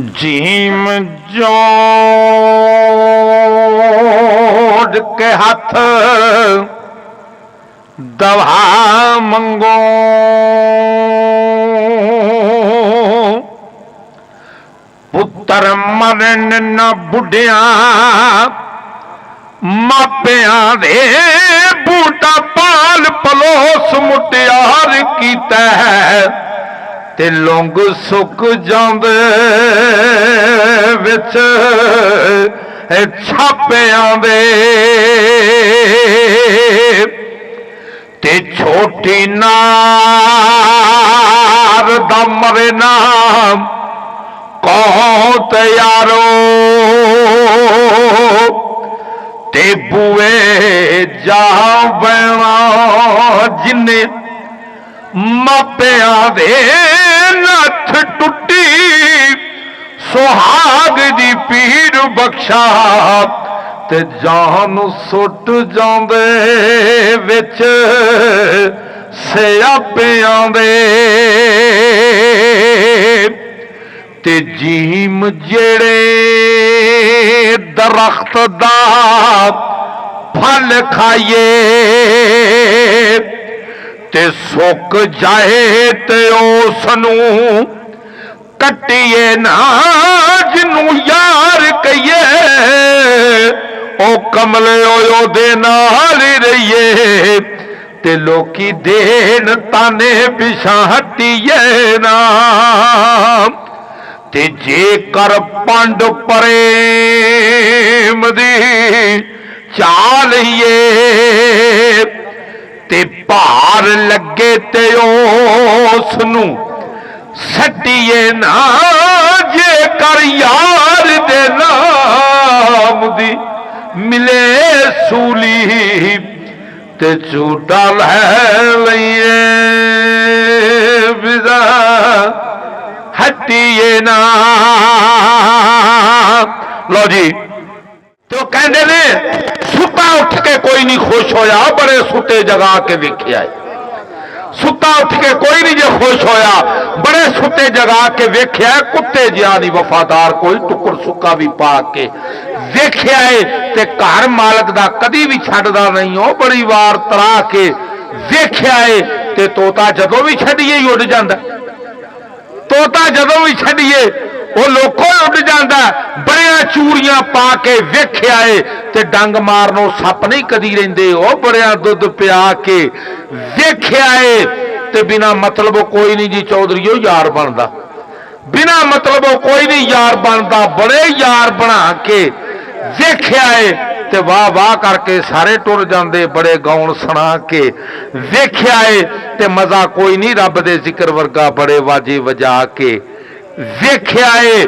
Gym जोड़ के हाथ दवा मंगो पुत्र मरन न बुढ़िया मापिया दे बूटा पाल पलोस मुटियार कीता ते लौंग सुक जांदे विच छापियां दे ते छोटी नार दा मरे नाम कौत यारो ते बुए जा बैणा जिन्ने मापिया दे नथ टुटी सुहाग दी पीर बख्शा ते जान सुट जांदे विच सियापियां दे ते जीम जेड़े दरख्त दा फल खाइए ते सुक जाए ते उसनू कट्टिए ना जिनू यार कहिए ओ कमले ओ दे नाल रहिए ते लोकी देन ताने पिछा हटिए ना ते जे कर पंड प्रेम दी चालिए ते भार लगे ते उसनू सटिए ना जे कर यार दे नाम दी मिले सूली ते झूठा लै लइए विदा हटिए ना। लो जी तो कहते ने सुता उठ के कोई नहीं खुश होया बड़े सुते जगा के वेख्या सुता उठ के कोई नहीं जो खुश होया बड़े सुते जगा के वेख्या कुत्ते जिहा नहीं वफादार कोई टुकर सुक्का भी पा के वेख्या है ते घर मालक दा कदी भी छड्डदा नहीं हो बड़ी वार तरा के वेख्या है ते तोता जदों भी छड्डिए ही उड़ जांदा तोता जदों भी छड्डिए वो लोको उड़ जाता बड़िया चूड़ियां पा के वेख्या है ते डंग मारनो सप नहीं कदी रहिंदे ओ बड़िया दुध पिया के वेख्या है ते बिना मतलब कोई नहीं जी चौधरीओ यार बनता बिना मतलब कोई नहीं यार बनता बड़े यार बना के वेख्या है ते वाह वाह करके सारे टुर जाते बड़े गौण सुना के वेख्या है ते मजा कोई नहीं रब दे जिक्र वर्गा बड़े वाजे वजा के वेख्या है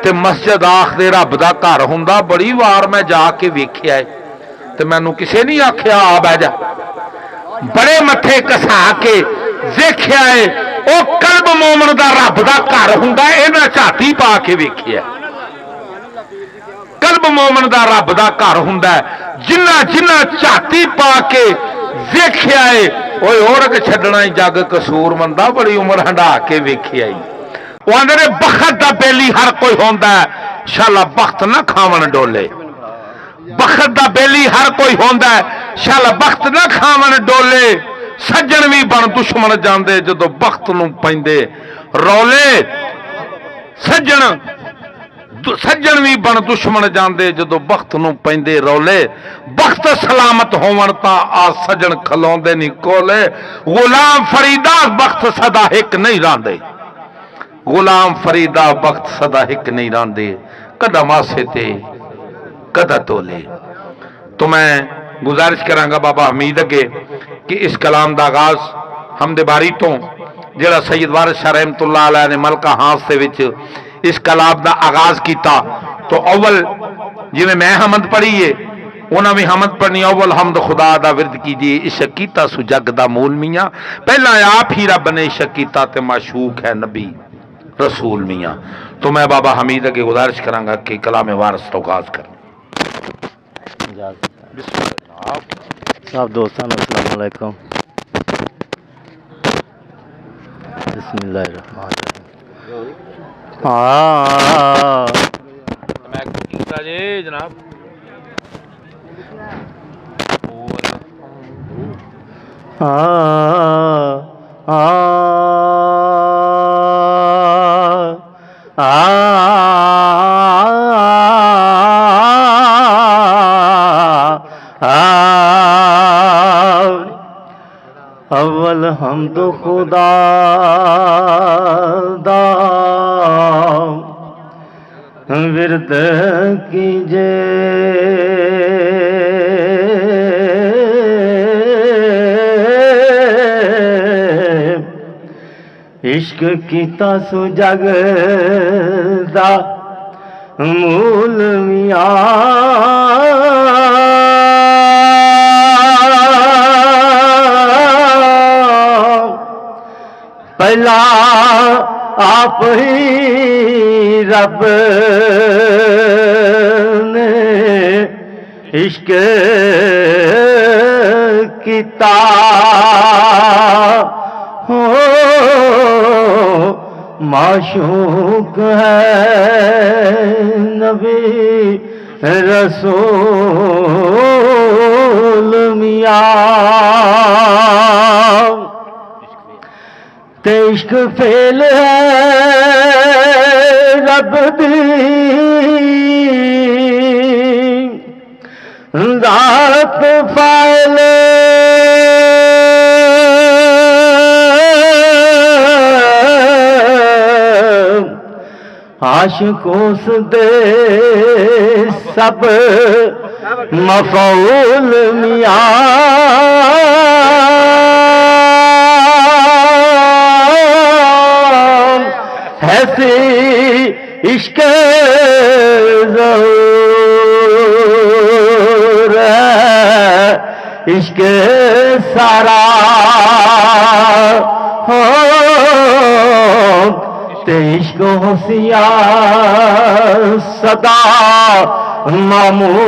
ते मस्जिद आखदे रब दा घर हुंदा बड़ी वार मैं जाके वेख्या है ते मैनू किसे नहीं आख्या आ बह जा बड़े मथे कसा के वेख्या है ओ कल्ब मोमन दा रब दा घर हुंदा इन्हां झाती पा के वेख्या कल्ब मोमन दा रब दा घर हुंदा जिन्ना जिन्ना झाती पा के वेख्या है ओए औरक छड्डना ही जग कसूर मंदा बड़ी उम्र हंडा के वेख्या ही वो आंदे बखत दा बेली हर कोई होंदा है शाला बख्त ना खावन डोले बखत दा बेली हर कोई होंदा है शाला बख्त ना खावन डोले सज्जन भी बन दुश्मन जांदे जदों बख्त नूं पैंदे रौले सज्जन भी बन दुश्मन जांदे जदों बख्त नूं पैंदे रौले बख्त सलामत होवन तां आ सज्जन खलोंदे नहीं कोले गुलाम फरीदा बख्त सदा हिक नहीं रांदे गुलाम फरीदा बख्त सदा हिक नहीं रांदे कदा मासे ते कदा तोले। तो मैं गुजारिश करांगा बाबा हमीद अगे कि इस कलाम दा आगाज हमदे बारी तो जिहड़ा सैयद वारिस शाह रहमतुल्लाह अलैह ने मलका हास दे विच इस कलाम दा आगाज किया तो अव्वल जिवें मैं हमद पढ़ी है उन्हें भी हमद पढ़नी अव्वल हमद खुदा दा विरद कीजिए इश्क कीता सु जग दा मूल मियाँ पहला आप ही रब ने इश्क कीता ते माशूक है नबी रसूल मियाँ। तो मैं बाबा हमीद अगे गुजारिश करांगा कि कलाम वारिस तो आगाज कर। सब दोस्तों अस्सलाम वालेकुम बिस्मिल्लाहिर्रहमानिर्रहीम। हाँ मैं कीता जी जनाब हाँ अव्वल हम तो खुदा दा विरद कीजे इश्क कीता सु जग दा मूल पहला आप ही रब ने इश्क कीता हो माशूक है नबी रसूल मियां ते इश्क फेल है रब दी रात फाइल आशिकों दे सब मफऊल मियां ऐसी इश्क ज़हूर है इश्क सारा हो ते इश्क होशियार सदा मामूल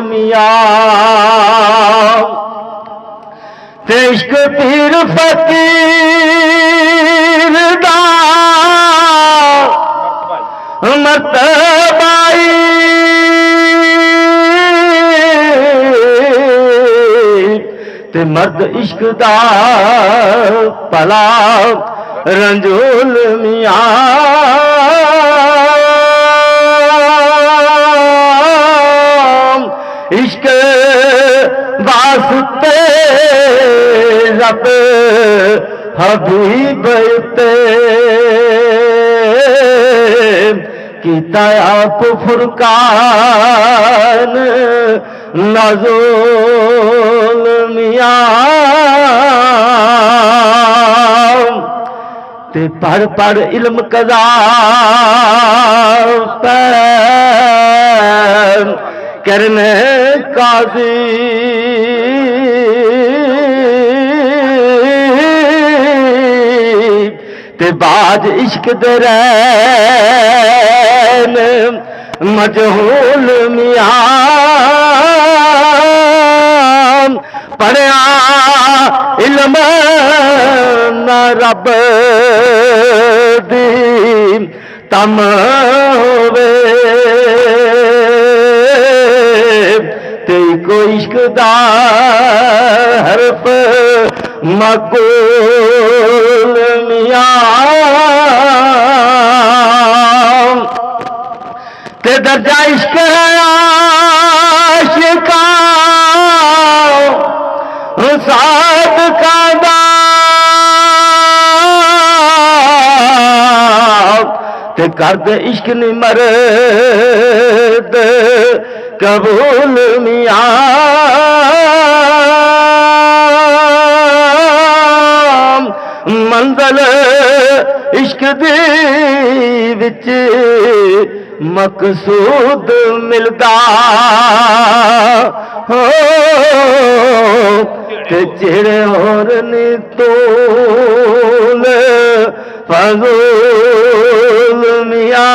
मियां ते इश्क पीर फकीर दा मर्तबाई ते मर्द इश्क दा भला रंजूल मियां इश्क वास्ते रब हबीब ते कीता आप फुरकान नज़ूल मियां ते पढ़ पढ़ इल्म कदा करने काजी ते बाज इश्क दे रैन मजहूल मियां पढ़िया इल्म न रब दी तम होवे ते कोई इश्क दा हरफ मकबूल मियां ते दर्जा इश्क आशिका सादका दा ते कर दे इश्क नी मर्द कबूल मियां मंजल इश्क दी विच मकसूद मिलदा हो ते जेड़े होर नी तूल फजूल मियां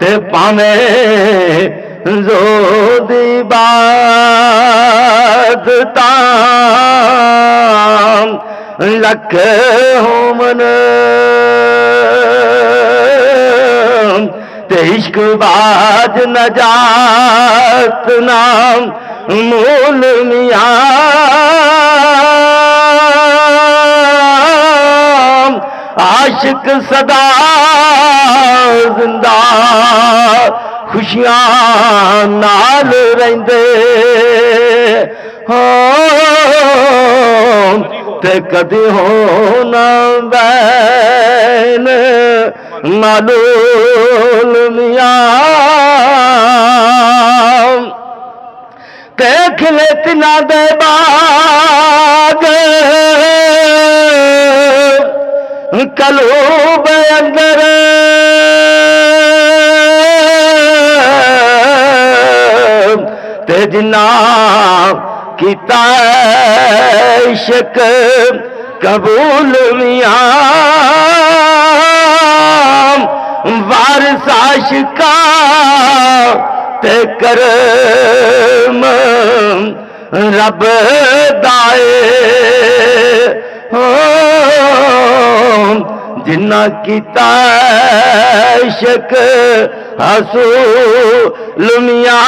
ते पावे जोदी बात लख होमन ते इश्क बाज नजात नाम मूल मियां आशिक सदा जिंदा खुशियां नाल रहिंदे हो ते कदी होना बैन मालूल मियां ते खिले तिना दे बाग कलूब अंदर ते जिन्ना कीता इश्क कबूल मियां वारिस आशिका ते करम रब दाए हो जिन्ना कीता इश्क हसूल मियां।